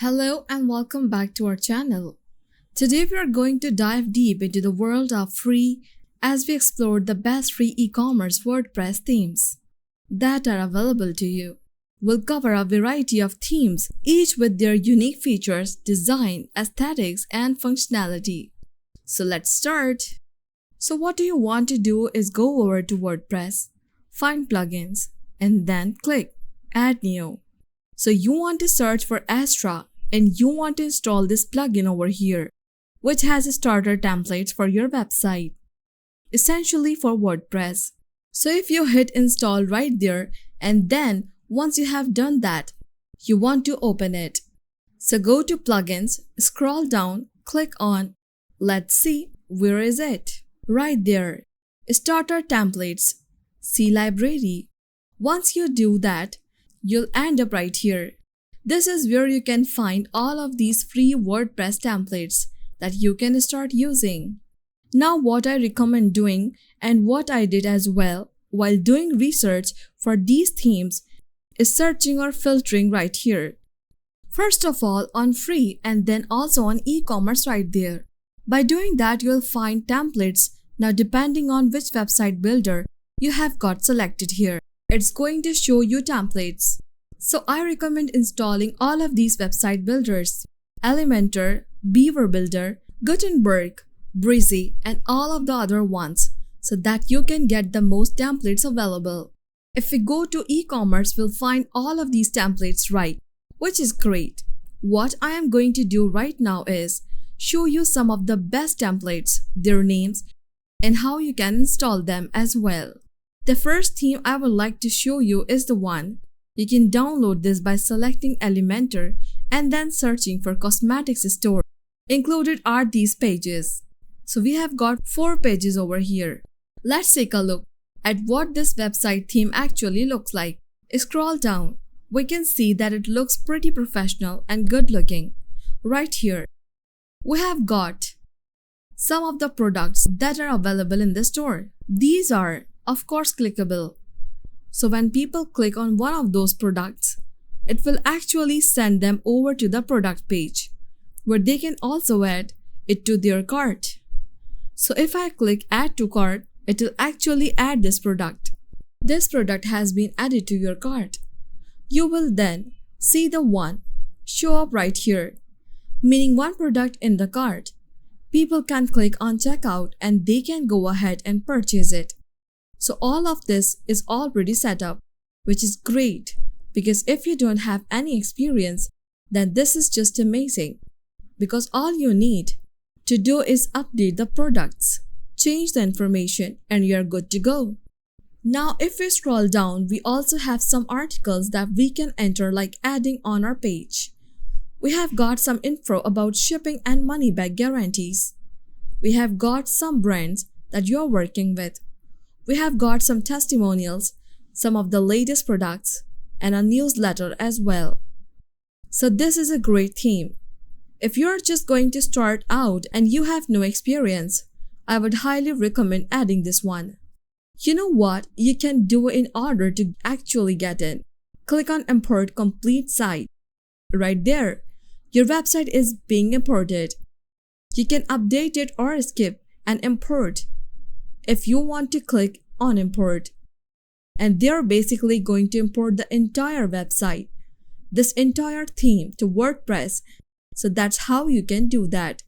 Hello and welcome back to our channel. Today we are going to dive deep into the world of free as we explore the best free e-commerce WordPress themes that are available to you. We'll cover a variety of themes, each with their unique features, design, aesthetics, and functionality. So let's start. So what you want to do is go over to WordPress, find plugins, and then click Add New. So you want to search for Astra and you want to install this plugin over here, which has starter templates for your website, essentially for WordPress. So if you hit install right there, and then once you have done that, you want to open it. So go to plugins, scroll down, click on, let's see, where is it? Right there, starter templates, see library. Once you do that, you'll end up right here. This is where you can find all of these free WordPress templates that you can start using. Now what I recommend doing and what I did as well while doing research for these themes is searching or filtering right here. First of all on free and then also on e-commerce right there. By doing that you'll find templates. Now depending on which website builder you have got selected here, it's going to show you templates. So I recommend installing all of these website builders: Elementor, Beaver Builder, Gutenberg, Breezy, and all of the other ones so that you can get the most templates available. If we go to e-commerce, we'll find all of these templates right, which is great. What I am going to do right now is show you some of the best templates, their names, and how you can install them as well. The first theme I would like to show you is the one. You can download this by selecting Elementor and then searching for cosmetics store. Included are these pages. So we have got 4 pages over here. Let's take a look at what this website theme actually looks like. Scroll down. We can see that it looks pretty professional and good looking. Right here, we have got some of the products that are available in the store. These are, of course, clickable. So when people click on one of those products, it will actually send them over to the product page, where they can also add it to their cart. So if I click add to cart, it will actually add this product. This product has been added to your cart. You will then see the one show up right here, meaning one product in the cart. People can click on checkout and they can go ahead and purchase it. So all of this is already set up, which is great because if you don't have any experience, then this is just amazing because all you need to do is update the products, change the information, and you're good to go. Now if we scroll down, we also have some articles that we can enter, like adding on our page. We have got some info about shipping and money back guarantees. We have got some brands that you're working with. We have got some testimonials, some of the latest products, and a newsletter as well. So this is a great theme. If you're just going to start out and you have no experience, I would highly recommend adding this one. You know what you can do in order to actually get in? Click on Import Complete Site. Right there, your website is being imported. You can update it or skip and import if you want to click on import. And they're basically going to import the entire website, this entire theme to WordPress. So that's how you can do that.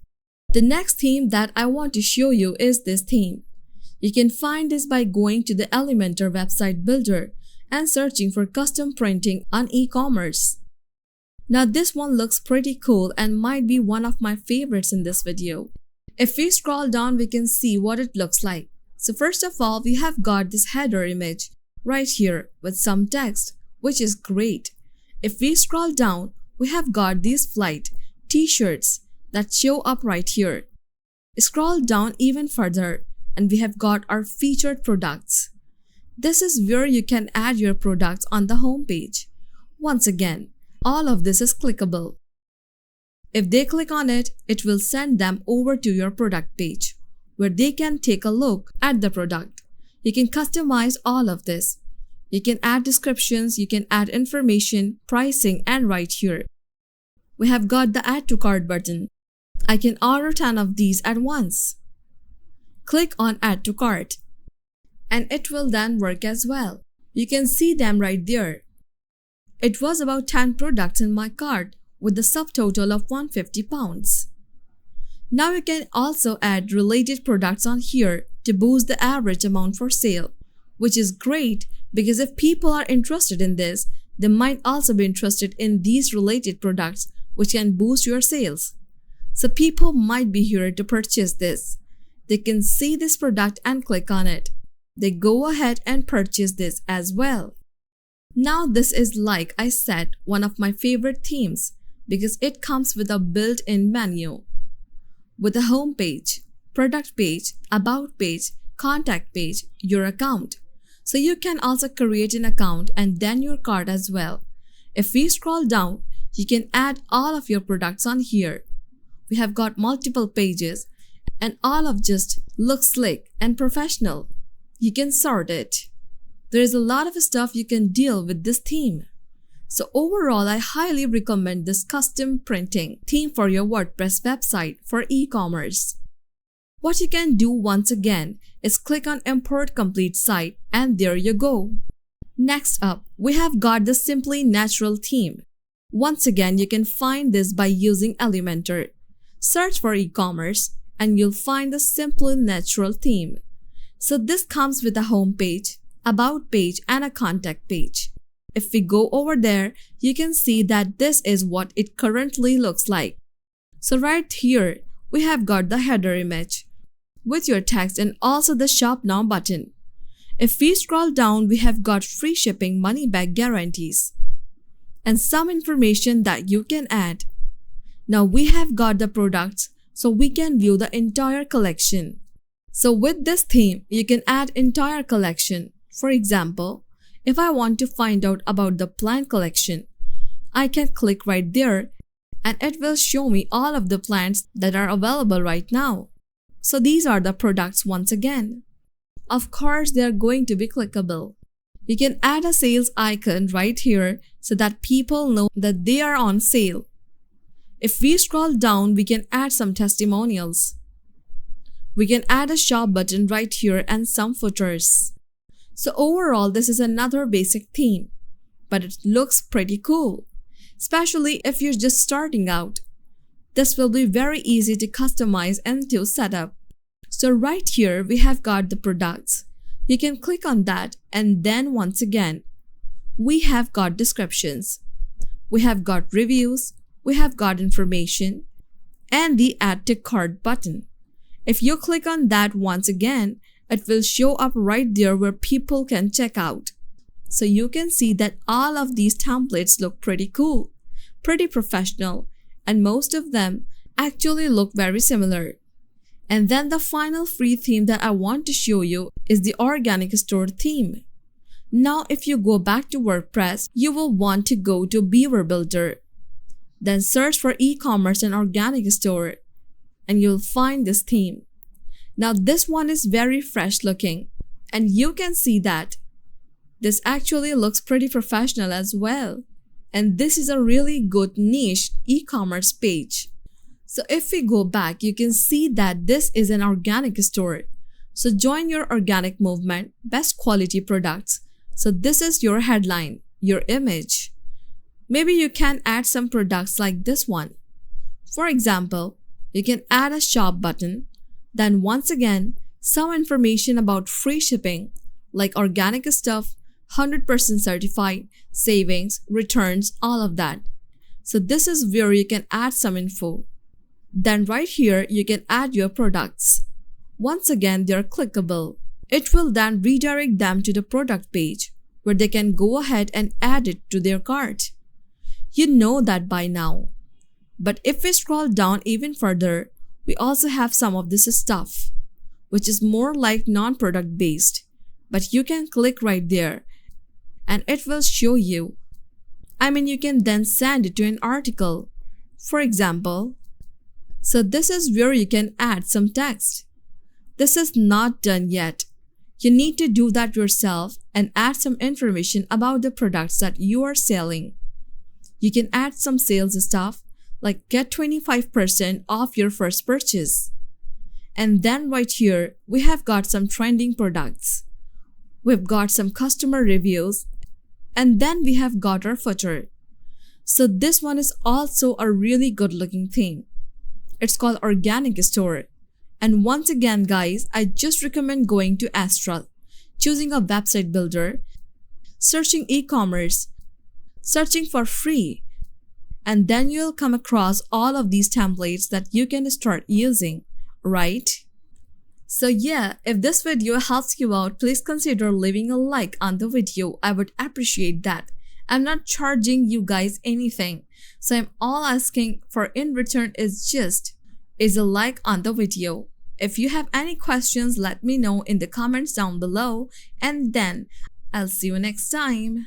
The next theme that I want to show you is this theme. You can find this by going to the Elementor website builder and searching for custom printing on e-commerce. Now this one looks pretty cool and might be one of my favorites in this video. If we scroll down, we can see what it looks like. So first of all, we have got this header image right here with some text, which is great. If we scroll down, we have got these flight t-shirts that show up right here. Scroll down even further and we have got our featured products. This is where you can add your products on the home page. Once again, all of this is clickable. If they click on it, it will send them over to your product page, where they can take a look at the product. You can customize all of this. You can add descriptions, you can add information, pricing, and right here. we have got the Add to Cart button. I can order 10 of these at once. Click on Add to Cart, and it will then work as well. You can see them right there. It was about 10 products in my cart with the subtotal of £150. Now you can also add related products on here to boost the average amount for sale, which is great because if people are interested in this, they might also be interested in these related products, which can boost your sales. So people might be here to purchase this. They can see this product and click on it. They go ahead and purchase this as well. Now this is, like I said, one of my favorite themes because it comes with a built-in menu with a home page, product page, about page, contact page, your account. So you can also create an account and then your cart as well. If we scroll down, you can add all of your products on here. We have got multiple pages and all of just looks slick and professional. You can sort it. There is a lot of stuff you can deal with this theme. So overall, I highly recommend this custom printing theme for your WordPress website for e-commerce. What you can do once again is click on Import Complete Site and there you go. Next up, we have got the Simply Natural theme. Once again, you can find this by using Elementor. Search for e-commerce and you'll find the Simply Natural theme. So this comes with a home page, about page and a contact page. If we go over there, you can see that this is what it currently looks like. So right here, we have got the header image with your text and also the Shop Now button. If we scroll down, we have got free shipping money back guarantees and some information that you can add. Now we have got the products so we can view the entire collection. So with this theme, you can add entire collection. For example, if I want to find out about the plant collection, I can click right there and it will show me all of the plants that are available right now. So these are the products once again. Of course, they are going to be clickable. You can add a sales icon right here so that people know that they are on sale. If we scroll down, we can add some testimonials. We can add a shop button right here and some footers. So overall, this is another basic theme, but it looks pretty cool, especially if you're just starting out. This will be very easy to customize and to set up. So right here, we have got the products. You can click on that and then once again, we have got descriptions. We have got reviews, we have got information, and the Add to Cart button. If you click on that once again, it will show up right there where people can check out. So you can see that all of these templates look pretty cool, pretty professional, and most of them actually look very similar. And then the final free theme that I want to show you is the Organic Store theme. Now if you go back to WordPress, you will want to go to Beaver Builder. Then search for e-commerce and organic store and you'll find this theme. Now this one is very fresh looking and you can see that this actually looks pretty professional as well. And this is a really good niche e-commerce page. So if we go back, you can see that this is an organic store. So join your organic movement, best quality products. So this is your headline, your image. Maybe you can add some products like this one. For example, you can add a shop button. Then once again, some information about free shipping like organic stuff, 100% certified, savings, returns, all of that. So this is where you can add some info. Then right here, you can add your products. Once again, they are clickable. It will then redirect them to the product page where they can go ahead and add it to their cart. You know that by now. But if we scroll down even further, we also have some of this stuff, which is more like non-product based. But you can click right there and it will show you. You can then send it to an article. For example, so this is where you can add some text. This is not done yet. You need to do that yourself and add some information about the products that you are selling. You can add some sales stuff like get 25% off your first purchase. And then right here, we have got some trending products. We've got some customer reviews, and then we have got our footer. So this one is also a really good looking theme. It's called Organic Store. And once again guys, I just recommend going to Astral, choosing a website builder, searching e-commerce, searching for free, and then you'll come across all of these templates that you can start using, right? So yeah, if this video helps you out, please consider leaving a like on the video. I would appreciate that. I'm not charging you guys anything, so I'm all asking for in return is a like on the video. If you have any questions, let me know in the comments down below, and then I'll see you next time.